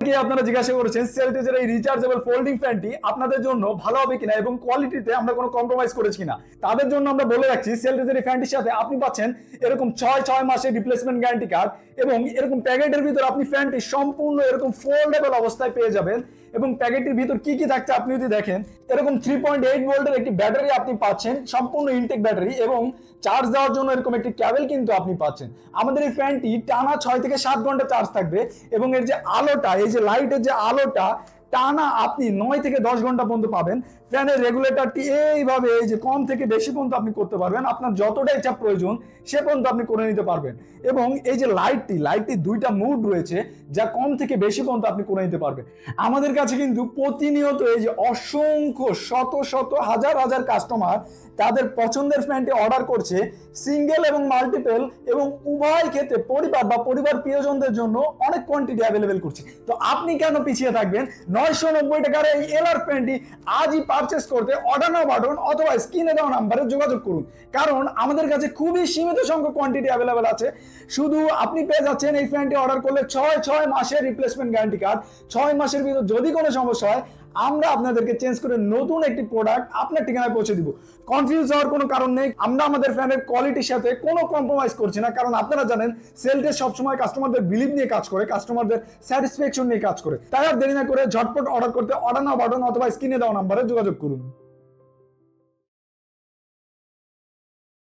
আপনারা জিজ্ঞাসা করেছেন সেলটেজের এই রিচার্জেবল ফোল্ডিং ফ্যানটি আপনাদের জন্য ভালো হবে কিনা এবং কোয়ালিটিতে আমরা কোনো কম্প্রোমাইজ করেছি কিনা। তাদের জন্য আমরা বলে রাখছি সেলটেজের এই ফ্যানটির সাথে আপনি পাচ্ছেন এরকম 6 মাসের রিপ্লেসমেন্ট গ্যারান্টি কার্ড এবং এরকম প্যাকেটের ভিতর আপনি ফ্যানটি সম্পূর্ণ এরকম ফোল্ডেবল অবস্থায় পেয়ে যাবেন। এবং প্যাকেটের ভিতর কি কি থাকছে আপনি যদি দেখেন, এরকম 3.8 ভোল্টের একটি ব্যাটারি আপনি পাচ্ছেন, সম্পূর্ণ ইনটেক ব্যাটারি, এবং চার্জ দেওয়ার জন্য এরকম একটি কেবল কিন্তু আপনি পাচ্ছেন। আমাদের এই ফ্যানটি টানা 6 থেকে 7 ঘন্টা চার্জ থাকবে এবং এর যে আলোটা, এই যে লাইটের যে আলোটা টানা আপনি 9 থেকে 10 ঘন্টা পর্যন্ত পাবেন। ফ্যানের রেগুলেটরটি এইভাবে এই যে কম থেকে বেশি পর্যন্ত আপনি করতে পারবেন, আপনার যতটা ইচ্ছা প্রয়োজন সে পর্যন্ত আপনি করে নিতে পারবেন। এবং এই যে লাইটটি দুইটা মুড রয়েছে, যা কম থেকে বেশি পর্যন্ত আপনি করে নিতে পারবেন। আমাদের কাছে কিন্তু প্রতিনিয়ত এই যে অসংখ্য শত শত হাজার হাজার কাস্টমার তাদের পছন্দের ফ্যানটি অর্ডার করছে, সিঙ্গেল এবং মাল্টিপল এবং উভয় ক্ষেত্রে পরিবার বা পরিবার প্রিয়জনদের জন্য অনেক কোয়ান্টিটি অ্যাভেলেবেল করছে। তো আপনি কেন পিছিয়ে থাকবেন? 990 টাকার এই এলআর ফ্যানটি আজই পারচেস করতে অর্ডার নাও বাটন অথবা স্ক্রিনে দেওয়া নাম্বারে যোগাযোগ করুন, কারণ আমাদের কাছে খুবই সীমিত সংখ্যক কোয়ান্টিটি অ্যাভেলেবেল আছে। শুধু আপনি পেয়ে যাচ্ছেন এই ফ্যানটি অর্ডার করলে 6 মাসের রিপ্লেসমেন্ট গ্যারান্টি কার্ড। 6 মাসের ভিতর যদি কোনো সমস্যা হয় আমরা আপনাদেরকে চেঞ্জ করে নতুন একটি প্রোডাক্ট আপনার ঠিকানায় পৌঁছে দিব। কনফিউজ হওয়ার কোনো কারণ নেই, আমরা আমাদের ফ্যানের কোয়ালিটির সাথে কোনো কম্প্রোমাইজ করছি না, কারণ আপনারা জানেন সেলটেজ সবসময় কাস্টমারদের বিলিভ নিয়ে কাজ করে, কাস্টমারদের স্যাটিসফ্যাকশন নিয়ে কাজ করে। তাই আর দেরি না করে ঝটপট অর্ডার করতে অর্ডার নাও বাটন অথবা স্ক্রিনে দেওয়া নাম্বারে যোগাযোগ করুন।